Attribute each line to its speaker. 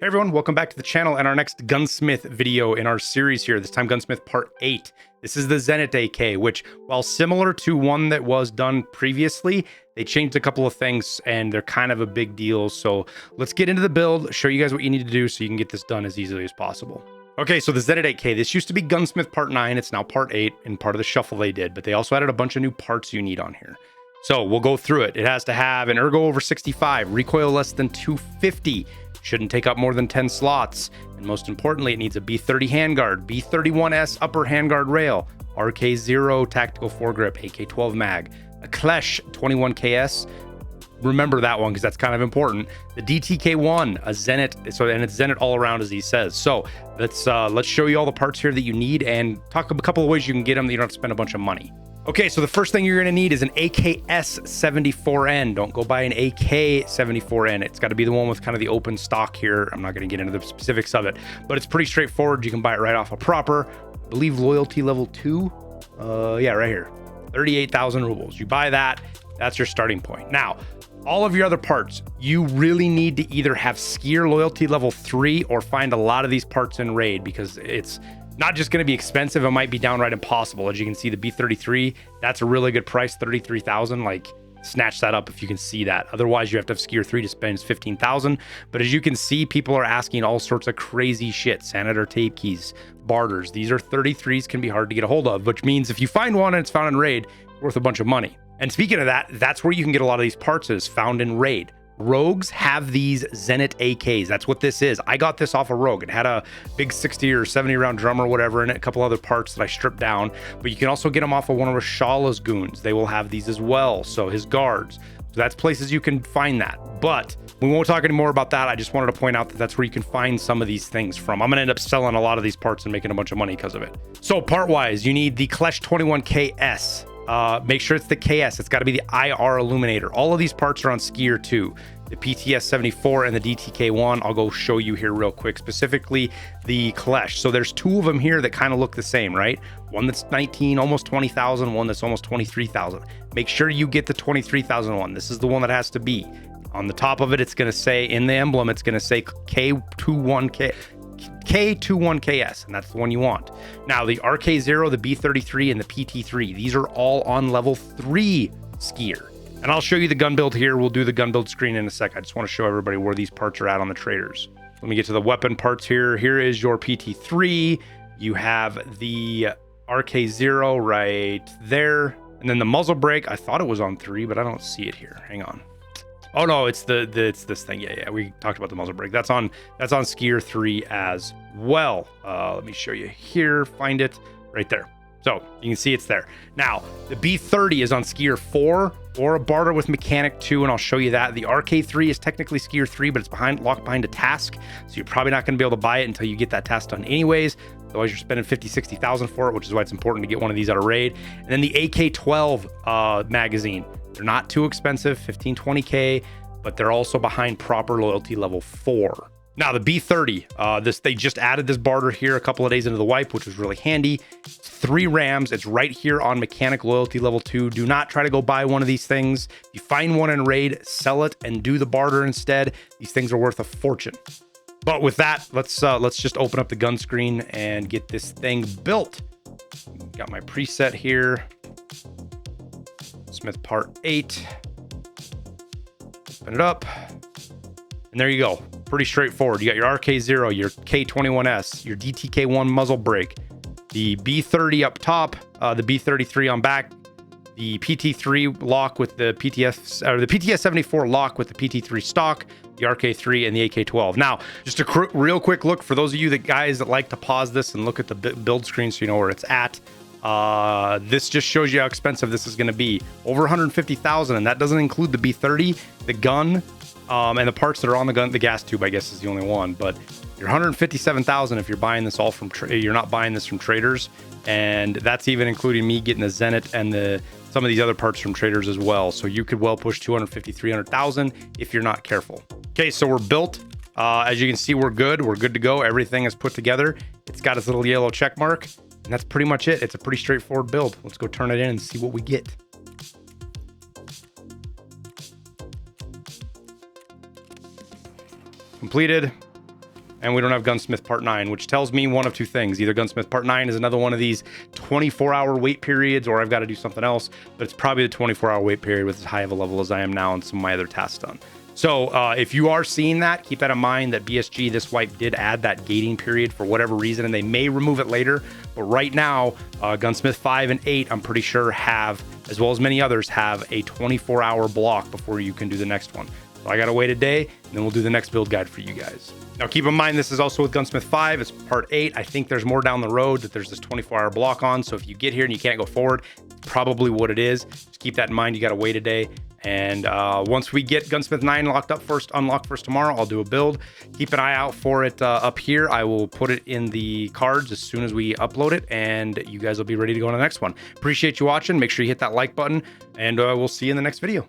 Speaker 1: Hey everyone, welcome back to the channel and our next Gunsmith video in our series here, this time Gunsmith Part 8. This is the Zennit AK, which, while similar to one that was done previously, they changed a couple of things and they're kind of a big deal. So let's get into the build, show you guys what you need to do so you can get this done as easily as possible. Okay, so the Zennit AK, this used to be Gunsmith Part 9, it's now Part 8 and part of the shuffle they did, but they also added a bunch of new parts you need on here. So we'll go through it. It has to have an ergo over 65, recoil less than 250, shouldn't take up more than 10 slots, and most importantly, it needs a B30 handguard, B31S upper handguard rail, RK0 tactical foregrip, AK12 mag, a Klesch 21KS. Remember that one because that's kind of important. The DTK1, a Zennit, and it's Zennit all around as he says. So let's show you all the parts here that you need and talk a couple of ways you can get them that you don't have to spend a bunch of money. Okay, so the first thing you're going to need is an AKS74N. Don't go buy an AK74N. It's got to be the one with kind of the open stock here. I'm not going to get into the specifics of it, but it's pretty straightforward. You can buy it right off a proper. I believe loyalty level 2. Yeah, right here. 38,000 rubles. You buy that. That's your starting point. Now, all of your other parts, you really need to either have skier loyalty level 3 or find a lot of these parts in raid because it's not just going to be expensive, it might be downright impossible. As you can see, the B33, that's a really good price, 33,000. Like, snatch that up if you can see that. Otherwise, you have to have skier 3 to spend 15,000. But as you can see, people are asking all sorts of crazy shit. Senator tape keys, barters. These are 33s, can be hard to get a hold of, which means if you find one and it's found in raid, it's worth a bunch of money. And speaking of that, that's where you can get a lot of these parts is found in raid. Rogues have these Zennit AKs. That's what this is. I got this off a rogue. It had a big 60 or 70 round drum or whatever in it, a couple other parts that I stripped down. But you can also get them off of one of Rashala's goons. They will have these as well. So his guards. So that's places you can find that. But we won't talk any more about that. I just wanted to point out that that's where you can find some of these things from. I'm going to end up selling a lot of these parts and making a bunch of money because of it. So part-wise, you need the Klesch 21KS. Make sure it's the KS. It's got to be the IR illuminator. All of these parts are on skier 2. The PTS 74 and the DTK1, I'll go show you here real quick, specifically the Klesch. So there's two of them here that kind of look the same, right? One that's 19, almost 20,000, one that's almost 23,000. Make sure you get the 23,000 one. This is the one that has to be. On the top of it, it's going to say, in the emblem, it's going to say K21KS, and that's the one you want. Now, the RK0, the B33, and the PT3, these are all on level 3 skier. And I'll show you the gun build here. We'll do the gun build screen in a sec. I just want to show everybody where these parts are at on the traders. Let me get to the weapon parts here. Here is your PT3. You have the RK0 right there. And then the muzzle brake, I thought it was on 3, but I don't see it here. Hang on. Oh no, it's it's this thing. Yeah, we talked about the muzzle brake. That's on skier 3 as well. Let me show you here. Find it right there. So you can see it's there. Now, the B30 is on skier 4 or a barter with mechanic 2, and I'll show you that. The RK3 is technically skier 3, but it's locked behind a task, so you're probably not going to be able to buy it until you get that task done anyways. Otherwise, you're spending 50,000-60,000 for it, which is why it's important to get one of these out of raid. And then the AK12 magazine. They're not too expensive, 15-20K, but they're also behind proper loyalty level 4. Now, the B30, they just added this barter here a couple of days into the wipe, which was really handy. 3 rams. It's right here on mechanic loyalty level 2. Do not try to go buy one of these things. If you find one in raid, sell it and do the barter instead. These things are worth a fortune. But with that, let's just open up the gun screen and get this thing built. Got my preset here. Smith Part 8. Open it up. And there you go. Pretty straightforward. You got your RK0, your K21S, your DTK1 muzzle brake, the B30 up top, the B33 on back, the PT3 lock with the PTS, or the PTS74 lock with the PT3 stock, the RK3, and the AK12. Now, just a real quick look for those of you guys that like to pause this and look at the build screen so you know where it's at. This just shows you how expensive this is going to be. Over 150,000, and that doesn't include the B30, the gun, and the parts that are on the gun. The gas tube, I guess, is the only one, but you're 157,000 if you're buying this all from you're not buying this from traders, and that's even including me getting the Zennit and some of these other parts from traders as well. So you could well push 250,000-300,000 if you're not careful. Okay, so we're built. As you can see, we're good to go. Everything is put together. It's got its little yellow check mark, and that's pretty much it. It's a pretty straightforward build. Let's go turn it in and see what we get. Completed. and we don't have Gunsmith Part 9, which tells me one of two things. Either Gunsmith Part 9 is another one of these 24-hour wait periods, or I've got to do something else, but it's probably the 24-hour wait period with as high of a level as I am now and some of my other tasks done. So if you are seeing that, keep that in mind that BSG, this wipe did add that gating period for whatever reason, and they may remove it later. But right now, Gunsmith 5 and 8, I'm pretty sure have, as well as many others, have a 24-hour block before you can do the next one. So I got to wait a day, and then we'll do the next build guide for you guys. Now, keep in mind, this is also with Gunsmith 5. It's part 8. I think there's more down the road that there's this 24-hour block on. So if you get here and you can't go forward, it's probably what it is. Just keep that in mind. You got to wait a day. And once we get Gunsmith 9 unlocked first tomorrow, I'll do a build. Keep an eye out for it up here. I will put it in the cards as soon as we upload it, and you guys will be ready to go on the next one. Appreciate you watching. Make sure you hit that like button, and we'll see you in the next video.